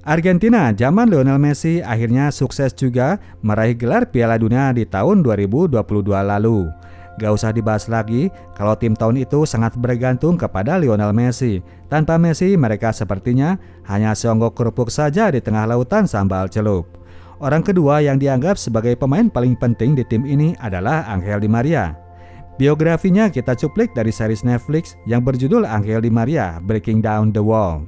Argentina zaman Lionel Messi akhirnya sukses juga meraih gelar Piala Dunia di tahun 2022 lalu. Gak usah dibahas lagi kalau tim tahun itu sangat bergantung kepada Lionel Messi. Tanpa Messi mereka sepertinya hanya seonggok kerupuk saja di tengah lautan sambal celup. Orang kedua yang dianggap sebagai pemain paling penting di tim ini adalah Angel Di Maria. Biografinya kita cuplik dari series Netflix yang berjudul Angel Di Maria Breaking Down the Wall.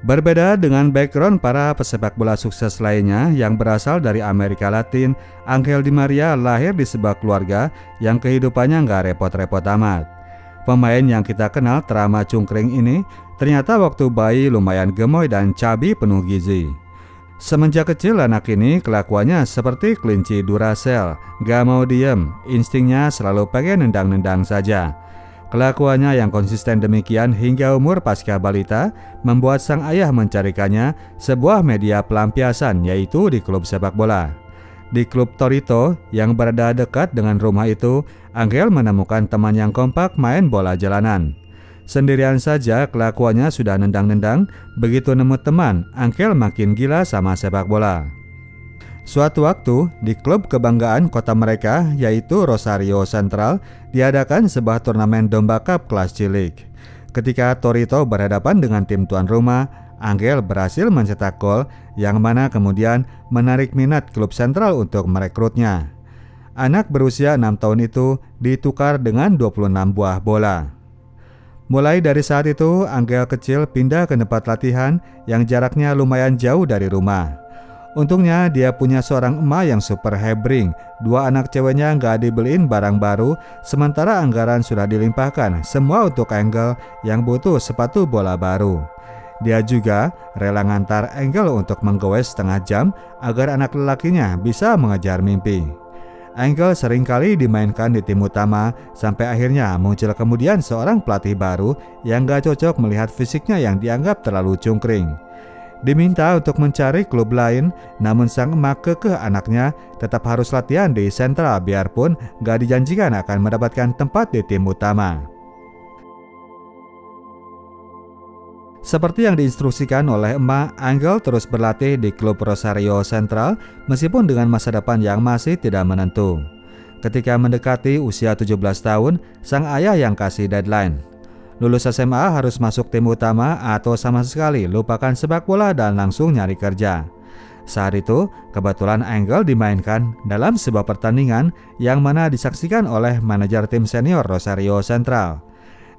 Berbeda dengan background para pesepak bola sukses lainnya yang berasal dari Amerika Latin, Angel Di Maria lahir di sebuah keluarga yang kehidupannya nggak repot-repot amat. Pemain yang kita kenal ternama cungkring ini ternyata waktu bayi lumayan gemoy dan cabi penuh gizi. Semenjak kecil anak ini kelakuannya seperti kelinci Duracell, gak mau diem, instingnya selalu pengen nendang-nendang saja. Kelakuannya yang konsisten demikian hingga umur pasca balita membuat sang ayah mencarikannya sebuah media pelampiasan, yaitu di klub sepak bola. Di klub Torito yang berada dekat dengan rumah itu, Angel menemukan teman yang kompak main bola jalanan. Sendirian saja kelakuannya sudah nendang-nendang, begitu nemu teman, Angel makin gila sama sepak bola. Suatu waktu, di klub kebanggaan kota mereka, yaitu Rosario Central, diadakan sebuah turnamen domba cup kelas cilik. Ketika Torito berhadapan dengan tim tuan rumah, Angel berhasil mencetak gol yang mana kemudian menarik minat klub sentral untuk merekrutnya. Anak berusia 6 tahun itu ditukar dengan 26 buah bola. Mulai dari saat itu, Angel kecil pindah ke tempat latihan yang jaraknya lumayan jauh dari rumah. Untungnya dia punya seorang emak yang super hebring. Dua anak ceweknya nggak dibeliin barang baru, sementara anggaran sudah dilimpahkan semua untuk Angel yang butuh sepatu bola baru. Dia juga rela ngantar Angel untuk menggoes setengah jam agar anak lelakinya bisa mengejar mimpi. Angel seringkali dimainkan di tim utama sampai akhirnya muncul kemudian seorang pelatih baru yang gak cocok melihat fisiknya yang dianggap terlalu cungkring. Diminta untuk mencari klub lain, namun sang emak kekeh anaknya tetap harus latihan di sentral biarpun gak dijanjikan akan mendapatkan tempat di tim utama. Seperti yang diinstruksikan oleh emak, Angel terus berlatih di klub Rosario Central meskipun dengan masa depan yang masih tidak menentu. Ketika mendekati usia 17 tahun, sang ayah yang kasih deadline. Lulus SMA harus masuk tim utama atau sama sekali lupakan sepak bola dan langsung nyari kerja. Saat itu, kebetulan Angel dimainkan dalam sebuah pertandingan yang mana disaksikan oleh manajer tim senior Rosario Central.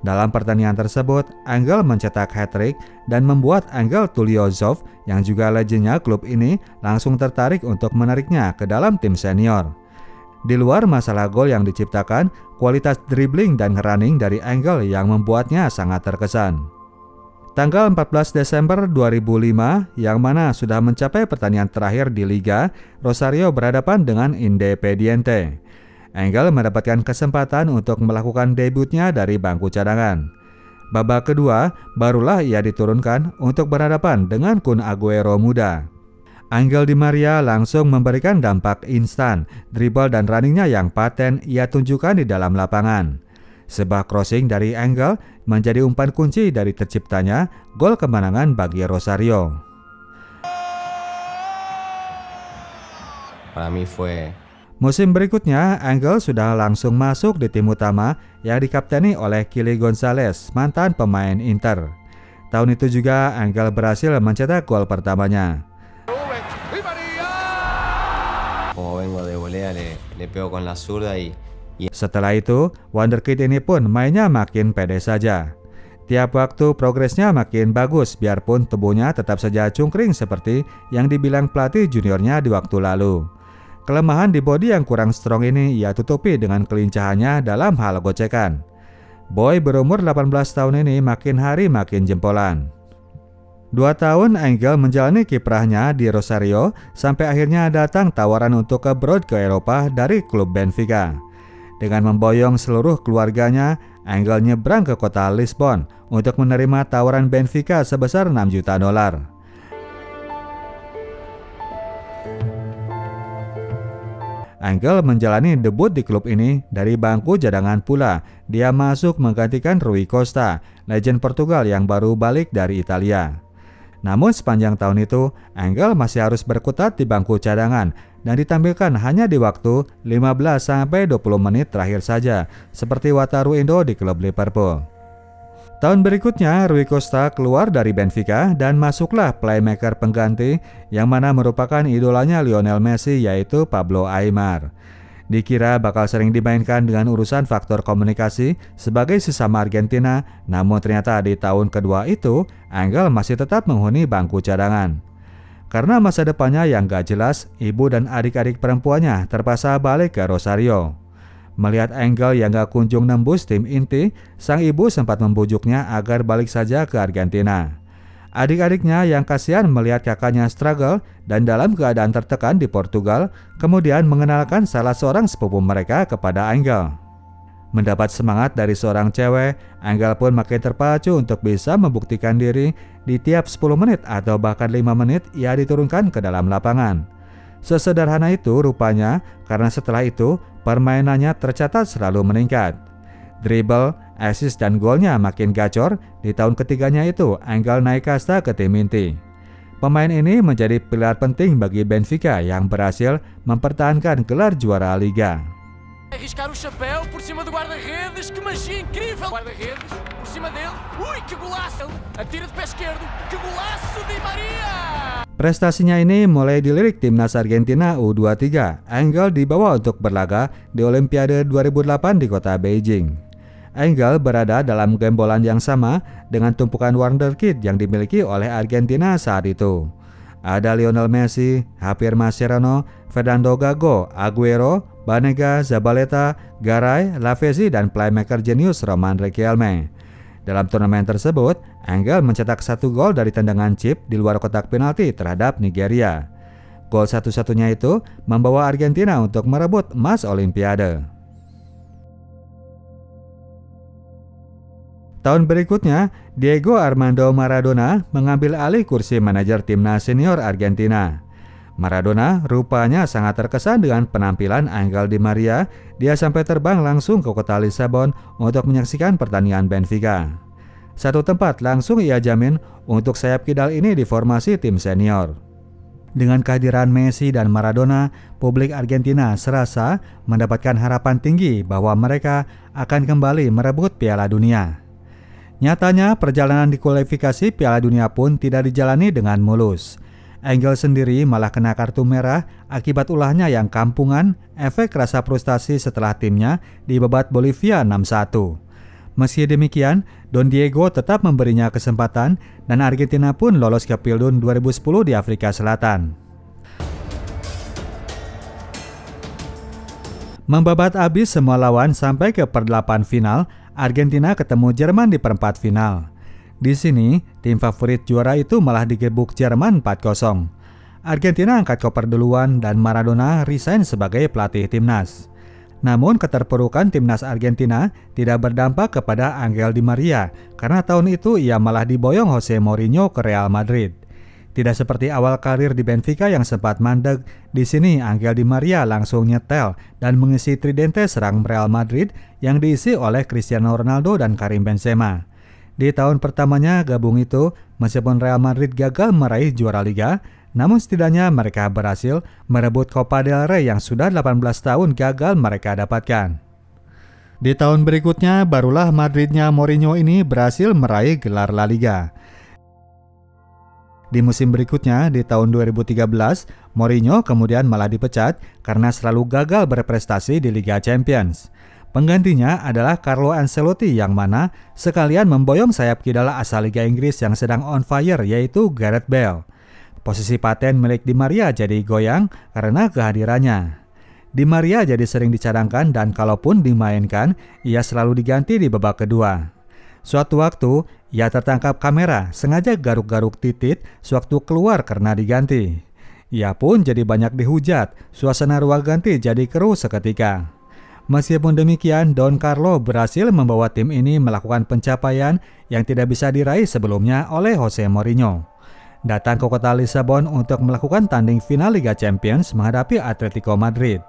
Dalam pertandingan tersebut, Angel mencetak hat-trick dan membuat Angel Tuliozov yang juga legendnya klub ini langsung tertarik untuk menariknya ke dalam tim senior. Di luar masalah gol yang diciptakan, kualitas dribbling dan running dari Angel yang membuatnya sangat terkesan. Tanggal 14 Desember 2005, yang mana sudah mencapai pertandingan terakhir di Liga, Rosario berhadapan dengan Independiente. Angel mendapatkan kesempatan untuk melakukan debutnya dari bangku cadangan. Babak kedua, barulah ia diturunkan untuk berhadapan dengan Kun Aguero muda. Angel Di Maria langsung memberikan dampak instan, dribble dan runningnya yang paten ia tunjukkan di dalam lapangan. Sebuah crossing dari Angel menjadi umpan kunci dari terciptanya gol kemenangan bagi Rosario. Musim berikutnya, Angel sudah langsung masuk di tim utama yang dikapteni oleh Kili Gonzalez, mantan pemain Inter. Tahun itu juga Angel berhasil mencetak gol pertamanya. Setelah itu, Wonderkid ini pun mainnya makin pede saja. Tiap waktu progresnya makin bagus biarpun tubuhnya tetap saja cungkring seperti yang dibilang pelatih juniornya di waktu lalu. Kelemahan di bodi yang kurang strong ini ia tutupi dengan kelincahannya dalam hal gocekan. Boy berumur 18 tahun ini makin hari makin jempolan. 2 tahun Angel menjalani kiprahnya di Rosario sampai akhirnya datang tawaran untuk abroad ke Eropa dari klub Benfica. Dengan memboyong seluruh keluarganya, Angel nyebrang ke kota Lisbon untuk menerima tawaran Benfica sebesar $6 juta. Angel menjalani debut di klub ini dari bangku cadangan pula. Dia masuk menggantikan Rui Costa, legend Portugal yang baru balik dari Italia. Namun sepanjang tahun itu, Angel masih harus berkutat di bangku cadangan dan ditampilkan hanya di waktu 15-20 menit terakhir saja, seperti Wataru Endo di klub Liverpool. Tahun berikutnya, Rui Costa keluar dari Benfica dan masuklah playmaker pengganti yang mana merupakan idolanya Lionel Messi, yaitu Pablo Aimar. Dikira bakal sering dimainkan dengan urusan faktor komunikasi sebagai sesama Argentina, namun ternyata di tahun kedua itu, Angel masih tetap menghuni bangku cadangan. Karena masa depannya yang gak jelas, ibu dan adik-adik perempuannya terpaksa balik ke Rosario. Melihat Angel yang gak kunjung nembus tim inti, sang ibu sempat membujuknya agar balik saja ke Argentina. Adik-adiknya yang kasihan melihat kakaknya struggle dan dalam keadaan tertekan di Portugal, kemudian mengenalkan salah seorang sepupu mereka kepada Angel. Mendapat semangat dari seorang cewek, Angel pun makin terpacu untuk bisa membuktikan diri. Di tiap 10 menit atau bahkan 5 menit ia diturunkan ke dalam lapangan. Sesederhana itu rupanya, karena setelah itu permainannya tercatat selalu meningkat. Dribble, assist dan golnya makin gacor. Di tahun ketiganya itu Angel naik kasta ke tim inti. Pemain ini menjadi pilar penting bagi Benfica yang berhasil mempertahankan gelar juara Liga. Arriscar o chapéu por cima do guarda-redes, que magia incrível! Guarda-redes por cima dele, ui, que golaço! Atira de pé esquerdo, que golaço Di Maria! Prestasinya ini mulai dilirik timnas Argentina U23. Angel dibawa untuk berlaga di Olimpiade 2008 di kota Beijing. Angel berada dalam gembolan yang sama dengan tumpukan wonderkid yang dimiliki oleh Argentina saat itu. Ada Lionel Messi, Javier Mascherano, Fernando Gago, Agüero, Banega, Zabaleta, Garay, Lavezzi, dan playmaker jenius Roman Riquelme. Dalam turnamen tersebut, Angel mencetak 1 gol dari tendangan chip di luar kotak penalti terhadap Nigeria. Gol satu-satunya itu membawa Argentina untuk merebut emas Olimpiade. Tahun berikutnya, Diego Armando Maradona mengambil alih kursi manajer timnas senior Argentina. Maradona rupanya sangat terkesan dengan penampilan Angel Di Maria. Dia sampai terbang langsung ke kota Lisabon untuk menyaksikan pertandingan Benfica. Satu tempat langsung ia jamin untuk sayap kidal ini di formasi tim senior. Dengan kehadiran Messi dan Maradona, publik Argentina serasa mendapatkan harapan tinggi bahwa mereka akan kembali merebut Piala Dunia. Nyatanya, perjalanan di kualifikasi Piala Dunia pun tidak dijalani dengan mulus. Angel sendiri malah kena kartu merah akibat ulahnya yang kampungan, efek rasa frustasi setelah timnya dibabat Bolivia 6-1. Meski demikian, Don Diego tetap memberinya kesempatan dan Argentina pun lolos ke Pildun 2010 di Afrika Selatan. Membabat habis semua lawan sampai ke per-8 final, Argentina ketemu Jerman di perempat final. Di sini, tim favorit juara itu malah digebuk Jerman 4-0. Argentina angkat koper duluan dan Maradona resign sebagai pelatih timnas. Namun keterpurukan timnas Argentina tidak berdampak kepada Angel Di Maria karena tahun itu ia malah diboyong Jose Mourinho ke Real Madrid. Tidak seperti awal karir di Benfica yang sempat mandek, di sini Angel Di Maria langsung nyetel dan mengisi tridente serang Real Madrid yang diisi oleh Cristiano Ronaldo dan Karim Benzema. Di tahun pertamanya gabung itu, meskipun Real Madrid gagal meraih juara Liga, namun setidaknya mereka berhasil merebut Copa del Rey yang sudah 18 tahun gagal mereka dapatkan. Di tahun berikutnya, barulah Madridnya Mourinho ini berhasil meraih gelar La Liga. Di musim berikutnya, di tahun 2013, Mourinho kemudian malah dipecat karena selalu gagal berprestasi di Liga Champions. Penggantinya adalah Carlo Ancelotti yang mana sekalian memboyong sayap kidal asal Liga Inggris yang sedang on fire, yaitu Gareth Bale. Posisi paten milik Di Maria jadi goyang karena kehadirannya. Di Maria jadi sering dicadangkan dan kalaupun dimainkan, ia selalu diganti di babak kedua. Suatu waktu, ia tertangkap kamera sengaja garuk-garuk titit sewaktu keluar karena diganti. Ia pun jadi banyak dihujat, suasana ruang ganti jadi keruh seketika. Meskipun demikian, Don Carlo berhasil membawa tim ini melakukan pencapaian yang tidak bisa diraih sebelumnya oleh Jose Mourinho. Datang ke kota Lisabon untuk melakukan tanding final Liga Champions menghadapi Atletico Madrid.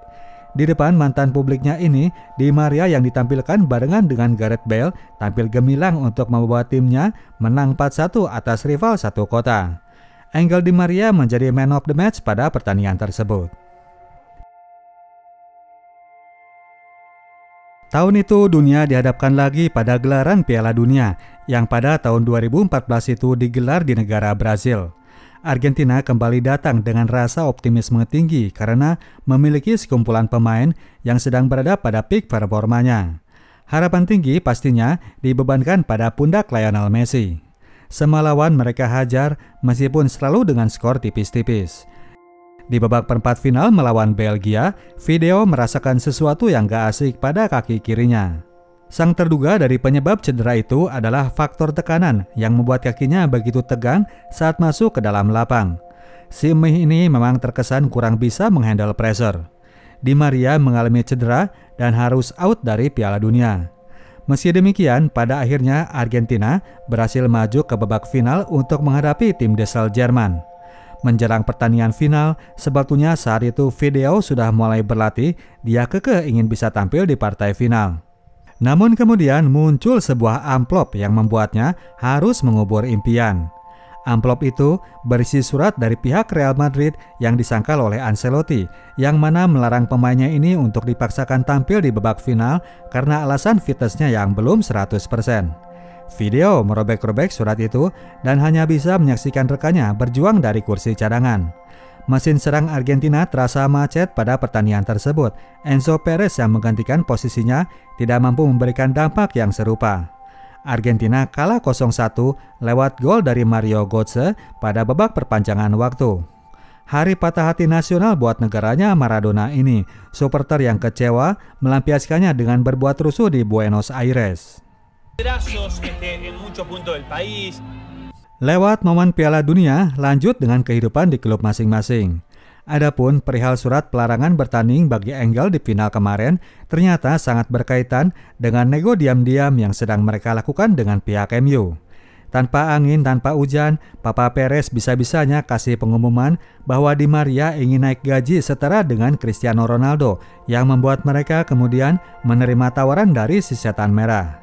Di depan mantan publiknya ini, Di Maria yang ditampilkan barengan dengan Gareth Bale tampil gemilang untuk membawa timnya menang 4-1 atas rival satu kota. Angel Di Maria menjadi man of the match pada pertandingan tersebut. Tahun itu dunia dihadapkan lagi pada gelaran Piala Dunia yang pada tahun 2014 itu digelar di negara Brazil. Argentina kembali datang dengan rasa optimisme tinggi karena memiliki sekumpulan pemain yang sedang berada pada peak performanya. Harapan tinggi pastinya dibebankan pada pundak Lionel Messi. Semua lawan mereka hajar meskipun selalu dengan skor tipis-tipis. Di babak perempat final melawan Belgia, Video merasakan sesuatu yang gak asik pada kaki kirinya. Sang terduga dari penyebab cedera itu adalah faktor tekanan yang membuat kakinya begitu tegang saat masuk ke dalam lapang. Si Mih ini memang terkesan kurang bisa menghandle pressure. Di Maria mengalami cedera dan harus out dari Piala Dunia. Meski demikian, pada akhirnya Argentina berhasil maju ke babak final untuk menghadapi tim Desel Jerman. Menjelang pertandingan final, sebetulnya saat itu Video sudah mulai berlatih, dia kekeh ingin bisa tampil di partai final. Namun kemudian muncul sebuah amplop yang membuatnya harus mengubur impian. Amplop itu berisi surat dari pihak Real Madrid yang disangkal oleh Ancelotti, yang mana melarang pemainnya ini untuk dipaksakan tampil di babak final karena alasan fitnessnya yang belum 100%. Video merobek-robek surat itu dan hanya bisa menyaksikan rekannya berjuang dari kursi cadangan. Mesin serang Argentina terasa macet pada pertandingan tersebut. Enzo Perez yang menggantikan posisinya tidak mampu memberikan dampak yang serupa. Argentina kalah 0-1 lewat gol dari Mario Götze pada babak perpanjangan waktu. Hari patah hati nasional buat negaranya Maradona ini. Supporter yang kecewa melampiaskannya dengan berbuat rusuh di Buenos Aires. Lewat momen Piala Dunia, lanjut dengan kehidupan di klub masing-masing. Adapun perihal surat pelarangan bertanding bagi Engel di final kemarin ternyata sangat berkaitan dengan nego diam-diam yang sedang mereka lakukan dengan pihak MU. Tanpa angin, tanpa hujan, Papa Perez bisa-bisanya kasih pengumuman bahwa Di Maria ingin naik gaji setara dengan Cristiano Ronaldo, yang membuat mereka kemudian menerima tawaran dari si setan merah.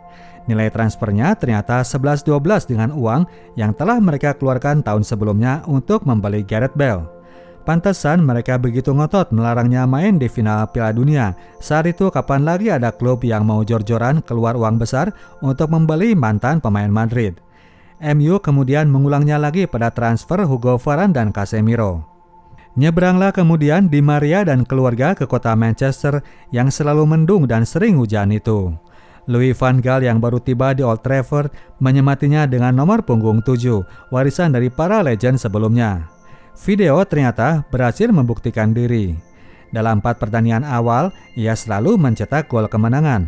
Nilai transfernya ternyata 11-12 dengan uang yang telah mereka keluarkan tahun sebelumnya untuk membeli Gareth Bale. Pantesan mereka begitu ngotot melarangnya main di final Piala Dunia. Saat itu kapan lagi ada klub yang mau jor-joran keluar uang besar untuk membeli mantan pemain Madrid. MU kemudian mengulangnya lagi pada transfer Hugo Varane dan Casemiro. Nyebranglah kemudian Di Maria dan keluarga ke kota Manchester yang selalu mendung dan sering hujan itu. Louis van Gaal yang baru tiba di Old Trafford menyematinya dengan nomor punggung 7, warisan dari para legend sebelumnya. Video ternyata berhasil membuktikan diri. Dalam 4 pertandingan awal, ia selalu mencetak gol kemenangan.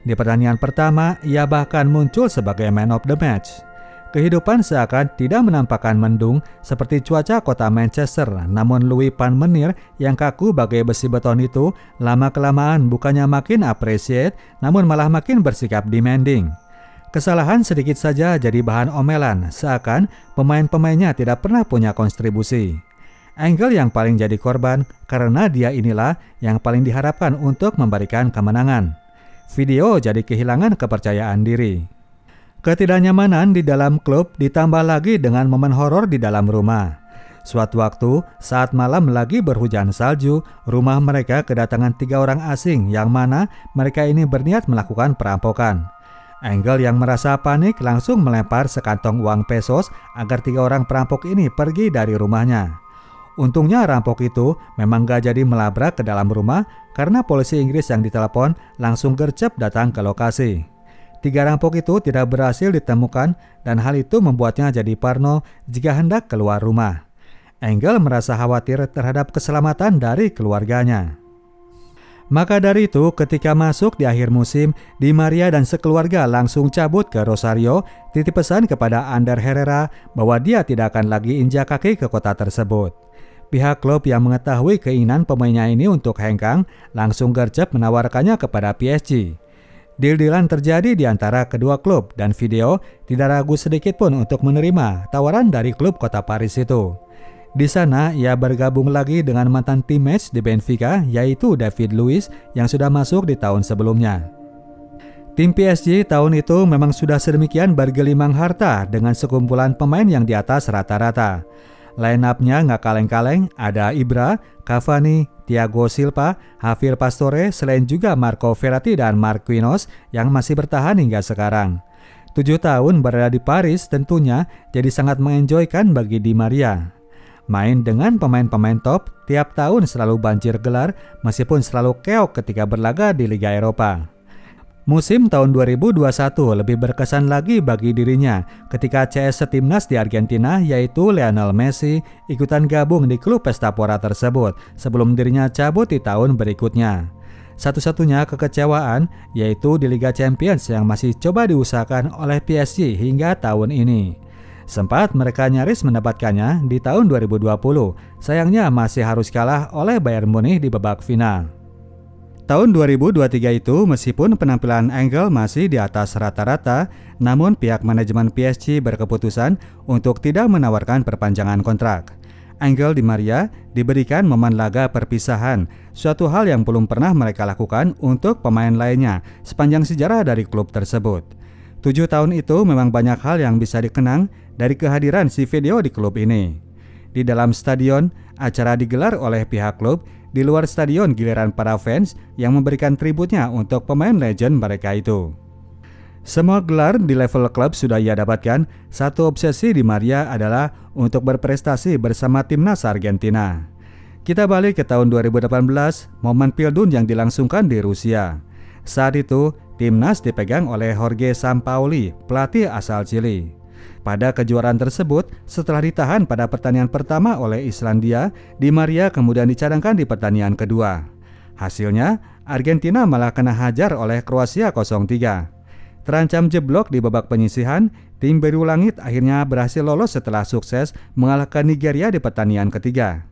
Di pertandingan pertama, ia bahkan muncul sebagai man of the match. Kehidupan seakan tidak menampakkan mendung seperti cuaca kota Manchester, namun Louis van Meunier yang kaku bagai besi beton itu lama-kelamaan bukannya makin appreciate, namun malah makin bersikap demanding. Kesalahan sedikit saja jadi bahan omelan, seakan pemain-pemainnya tidak pernah punya kontribusi. Angel yang paling jadi korban karena dia inilah yang paling diharapkan untuk memberikan kemenangan. Video jadi kehilangan kepercayaan diri. Ketidaknyamanan di dalam klub ditambah lagi dengan momen horor di dalam rumah. Suatu waktu, saat malam lagi berhujan salju, rumah mereka kedatangan 3 orang asing yang mana mereka ini berniat melakukan perampokan. Angel yang merasa panik langsung melempar sekantong uang pesos agar 3 orang perampok ini pergi dari rumahnya. Untungnya rampok itu memang gak jadi melabrak ke dalam rumah karena polisi Inggris yang ditelepon langsung gercep datang ke lokasi. 3 rampok itu tidak berhasil ditemukan dan hal itu membuatnya jadi parno jika hendak keluar rumah. Angel merasa khawatir terhadap keselamatan dari keluarganya. Maka dari itu ketika masuk di akhir musim, Di Maria dan sekeluarga langsung cabut ke Rosario, titip pesan kepada Ander Herrera bahwa dia tidak akan lagi injak kaki ke kota tersebut. Pihak klub yang mengetahui keinginan pemainnya ini untuk hengkang langsung gercep menawarkannya kepada PSG. Deal-dealan terjadi di antara kedua klub dan Video tidak ragu sedikit pun untuk menerima tawaran dari klub kota Paris itu. Di sana, ia bergabung lagi dengan mantan teammates di Benfica, yaitu David Luiz yang sudah masuk di tahun sebelumnya. Tim PSG tahun itu memang sudah sedemikian bergelimang harta dengan sekumpulan pemain yang di atas rata-rata. Line-up-nya nggak kaleng-kaleng, ada Ibra, Cavani, Thiago Silva, Javier Pastore, selain juga Marco Verratti dan Marquinhos yang masih bertahan hingga sekarang. 7 tahun berada di Paris tentunya jadi sangat mengenjoykan bagi Di Maria. Main dengan pemain-pemain top, tiap tahun selalu banjir gelar meskipun selalu keok ketika berlaga di Liga Eropa. Musim tahun 2021 lebih berkesan lagi bagi dirinya ketika CS setimnas di Argentina yaitu Lionel Messi ikutan gabung di klub Pestapora tersebut sebelum dirinya cabut di tahun berikutnya. Satu-satunya kekecewaan yaitu di Liga Champions yang masih coba diusahakan oleh PSG hingga tahun ini. Sempat mereka nyaris mendapatkannya di tahun 2020, sayangnya masih harus kalah oleh Bayern Munich di babak final. Tahun 2023 itu meskipun penampilan Engel masih di atas rata-rata, namun pihak manajemen PSG berkeputusan untuk tidak menawarkan perpanjangan kontrak. Angel Di Maria diberikan momen laga perpisahan, suatu hal yang belum pernah mereka lakukan untuk pemain lainnya sepanjang sejarah dari klub tersebut. 7 tahun itu memang banyak hal yang bisa dikenang dari kehadiran si video di klub ini. Di dalam stadion, acara digelar oleh pihak klub, di luar stadion giliran para fans yang memberikan tributnya untuk pemain legend mereka itu. Semua gelar di level klub sudah ia dapatkan, satu obsesi Di Maria adalah untuk berprestasi bersama timnas Argentina. Kita balik ke tahun 2018, momen Pildun yang dilangsungkan di Rusia. Saat itu, timnas dipegang oleh Jorge Sampaoli, pelatih asal Chili. Pada kejuaraan tersebut, setelah ditahan pada pertandingan pertama oleh Islandia, Di Maria kemudian dicadangkan di pertandingan kedua. Hasilnya, Argentina malah kena hajar oleh Kroasia 0-3. Terancam jeblok di babak penyisihan, tim Biru Langit akhirnya berhasil lolos setelah sukses mengalahkan Nigeria di pertandingan ketiga.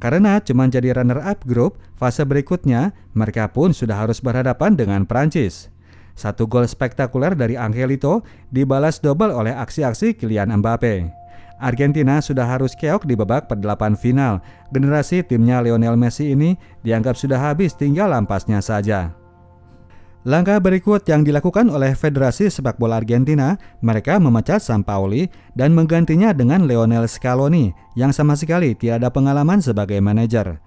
Karena cuma jadi runner-up grup, fase berikutnya mereka pun sudah harus berhadapan dengan Prancis. Satu gol spektakuler dari Angelito dibalas double oleh aksi-aksi Kylian Mbappe. Argentina sudah harus keok di babak per-8 final. Generasi timnya Lionel Messi ini dianggap sudah habis, tinggal lampasnya saja. Langkah berikut yang dilakukan oleh Federasi Sepak Bola Argentina, mereka memecat Sampaoli dan menggantinya dengan Lionel Scaloni yang sama sekali tidak ada pengalaman sebagai manajer.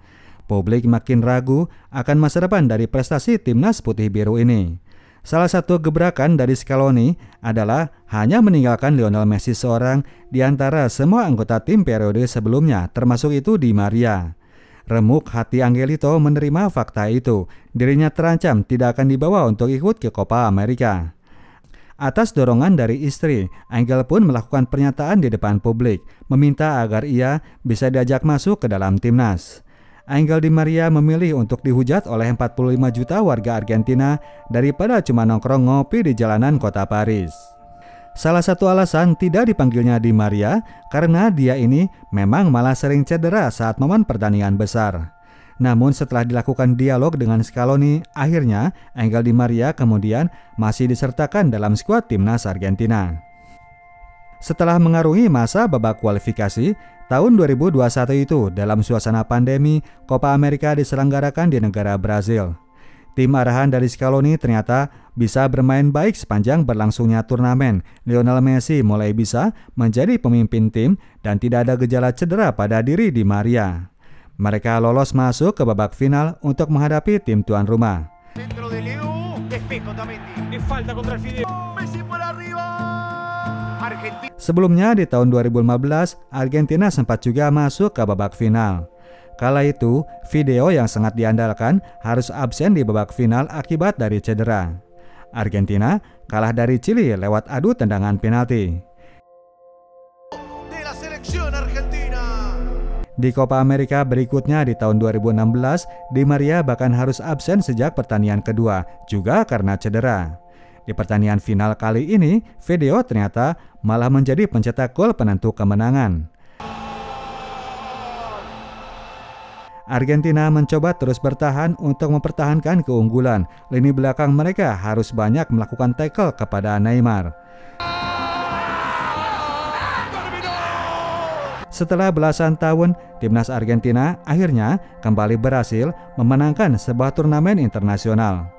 Publik makin ragu akan masa depan dari prestasi timnas putih biru ini. Salah satu gebrakan dari Scaloni adalah hanya meninggalkan Lionel Messi seorang di antara semua anggota tim periode sebelumnya, termasuk itu Di Maria. Remuk hati Angelito menerima fakta itu, dirinya terancam tidak akan dibawa untuk ikut ke Copa America. Atas dorongan dari istri, Angel pun melakukan pernyataan di depan publik, meminta agar ia bisa diajak masuk ke dalam timnas. Angel Di Maria memilih untuk dihujat oleh 45 juta warga Argentina daripada cuma nongkrong ngopi di jalanan kota Paris. Salah satu alasan tidak dipanggilnya Di Maria karena dia ini memang malah sering cedera saat momen pertandingan besar. Namun setelah dilakukan dialog dengan Scaloni, akhirnya Angel Di Maria kemudian masih disertakan dalam skuad timnas Argentina. Setelah mengarungi masa babak kualifikasi, tahun 2021 itu dalam suasana pandemi, Copa America diselenggarakan di negara Brazil. Tim arahan dari Scaloni ternyata bisa bermain baik sepanjang berlangsungnya turnamen. Lionel Messi mulai bisa menjadi pemimpin tim dan tidak ada gejala cedera pada diri Di Maria. Mereka lolos masuk ke babak final untuk menghadapi tim tuan rumah. Sebelumnya di tahun 2015, Argentina sempat juga masuk ke babak final. Kala itu, video yang sangat diandalkan harus absen di babak final akibat dari cedera. Argentina kalah dari Chili lewat adu tendangan penalti. Di Copa America berikutnya di tahun 2016, Di Maria bahkan harus absen sejak pertandingan kedua, juga karena cedera. Di pertandingan final kali ini, video ternyata malah menjadi pencetak gol penentu kemenangan. Argentina mencoba terus bertahan untuk mempertahankan keunggulan. Lini belakang mereka harus banyak melakukan tackle kepada Neymar. Setelah belasan tahun, timnas Argentina akhirnya kembali berhasil memenangkan sebuah turnamen internasional.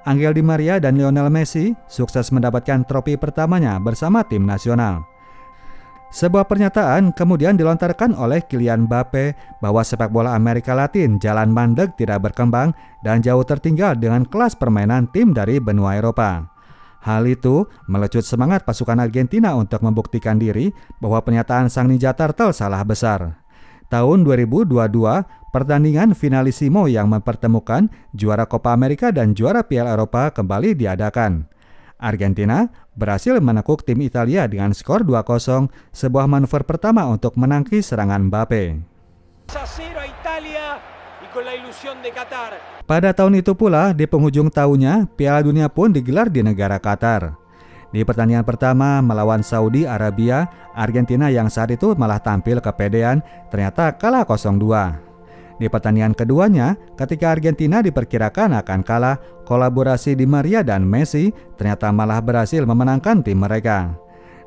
Angel Di Maria dan Lionel Messi sukses mendapatkan trofi pertamanya bersama tim nasional. Sebuah pernyataan kemudian dilontarkan oleh Kylian Mbappe bahwa sepak bola Amerika Latin jalan mandek tidak berkembang dan jauh tertinggal dengan kelas permainan tim dari benua Eropa. Hal itu melecut semangat pasukan Argentina untuk membuktikan diri bahwa pernyataan sang Ninja Turtle salah besar. Tahun 2022, pertandingan finalissimo yang mempertemukan juara Copa America dan juara Piala Eropa kembali diadakan. Argentina berhasil menekuk tim Italia dengan skor 2-0, sebuah manuver pertama untuk menangkis serangan Mbappe. Pada tahun itu pula, di penghujung tahunnya, Piala Dunia pun digelar di negara Qatar. Di pertandingan pertama melawan Saudi Arabia, Argentina yang saat itu malah tampil kepedean ternyata kalah 0-2. Di pertandingan keduanya, ketika Argentina diperkirakan akan kalah, kolaborasi Di Maria dan Messi ternyata malah berhasil memenangkan tim mereka.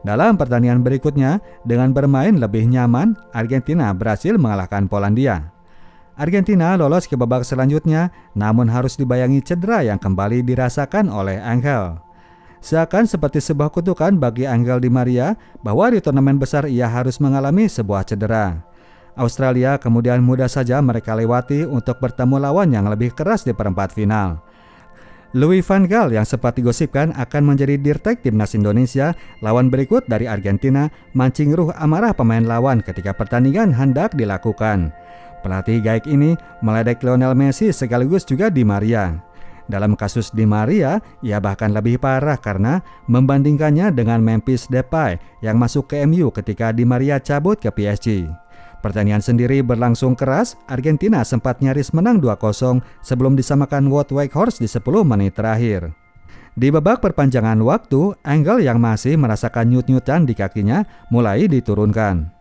Dalam pertandingan berikutnya, dengan bermain lebih nyaman, Argentina berhasil mengalahkan Polandia. Argentina lolos ke babak selanjutnya, namun harus dibayangi cedera yang kembali dirasakan oleh Angel. Seakan seperti sebuah kutukan bagi Angel Di Maria bahwa di turnamen besar ia harus mengalami sebuah cedera. Australia kemudian mudah saja mereka lewati untuk bertemu lawan yang lebih keras di perempat final. Louis van Gaal yang sempat digosipkan akan menjadi dirtek timnas Indonesia, lawan berikut dari Argentina, mancing ruh amarah pemain lawan ketika pertandingan hendak dilakukan. Pelatih gaik ini meledek Lionel Messi sekaligus juga Di Maria. Dalam kasus Di Maria, ia bahkan lebih parah karena membandingkannya dengan Memphis Depay yang masuk ke MU ketika Di Maria cabut ke PSG. Pertandingan sendiri berlangsung keras, Argentina sempat nyaris menang 2-0 sebelum disamakan Wout Weghorst di 10 menit terakhir. Di babak perpanjangan waktu, Angel yang masih merasakan nyut-nyutan di kakinya mulai diturunkan.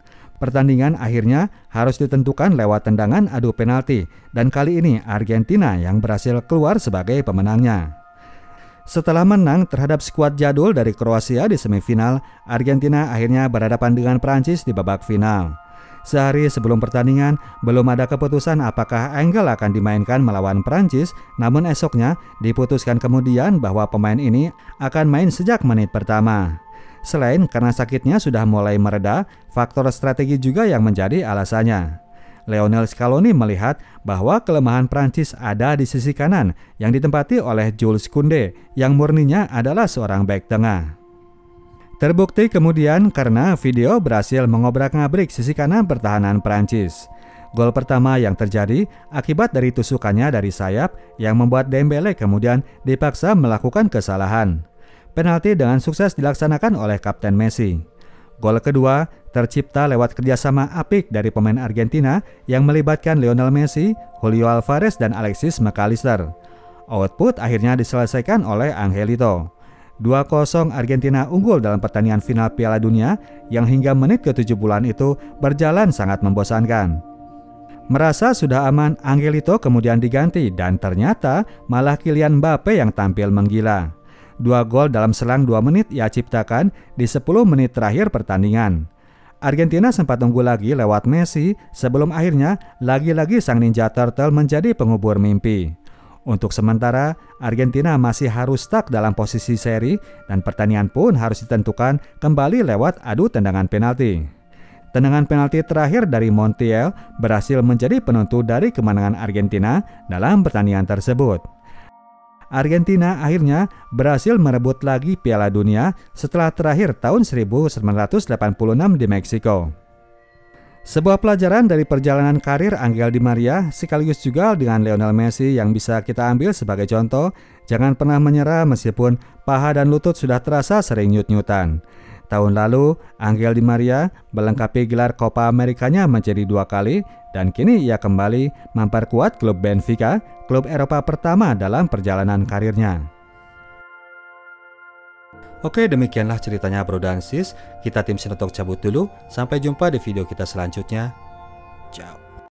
Pertandingan akhirnya harus ditentukan lewat tendangan adu penalti dan kali ini Argentina yang berhasil keluar sebagai pemenangnya. Setelah menang terhadap skuad jadul dari Kroasia di semifinal, Argentina akhirnya berhadapan dengan Prancis di babak final. Sehari sebelum pertandingan, belum ada keputusan apakah Angel akan dimainkan melawan Prancis, namun esoknya diputuskan kemudian bahwa pemain ini akan main sejak menit pertama. Selain karena sakitnya sudah mulai mereda, faktor strategi juga yang menjadi alasannya. Lionel Scaloni melihat bahwa kelemahan Prancis ada di sisi kanan yang ditempati oleh Jules Koundé yang murninya adalah seorang bek tengah. Terbukti kemudian karena video berhasil mengobrak-ngabrik sisi kanan pertahanan Prancis. Gol pertama yang terjadi akibat dari tusukannya dari sayap yang membuat Dembele kemudian dipaksa melakukan kesalahan. Penalti dengan sukses dilaksanakan oleh Kapten Messi. Gol kedua tercipta lewat kerjasama apik dari pemain Argentina yang melibatkan Lionel Messi, Julio Alvarez, dan Alexis McAllister. Output akhirnya diselesaikan oleh Angelito. 2-0 Argentina unggul dalam pertandingan final Piala Dunia yang hingga menit ke-70-an itu berjalan sangat membosankan. Merasa sudah aman, Angelito kemudian diganti dan ternyata malah Kylian Mbappe yang tampil menggila. 2 gol dalam selang 2 menit ia ciptakan di 10 menit terakhir pertandingan. Argentina sempat unggul lagi lewat Messi sebelum akhirnya lagi-lagi sang Ninja Turtle menjadi pengubur mimpi. Untuk sementara, Argentina masih harus stuck dalam posisi seri dan pertandingan pun harus ditentukan kembali lewat adu tendangan penalti. Tendangan penalti terakhir dari Montiel berhasil menjadi penentu dari kemenangan Argentina dalam pertandingan tersebut. Argentina akhirnya berhasil merebut lagi Piala Dunia setelah terakhir tahun 1986 di Meksiko. Sebuah pelajaran dari perjalanan karir Angel Di Maria sekaligus juga dengan Lionel Messi yang bisa kita ambil sebagai contoh, jangan pernah menyerah meskipun paha dan lutut sudah terasa sering nyut-nyutan. Tahun lalu, Angel Di Maria melengkapi gelar Copa Amerikanya menjadi 2 kali dan kini ia kembali memperkuat klub Benfica, klub Eropa pertama dalam perjalanan karirnya. Oke, demikianlah ceritanya Bro dan Sis. Kita tim Sinotok cabut dulu. Sampai jumpa di video kita selanjutnya. Ciao.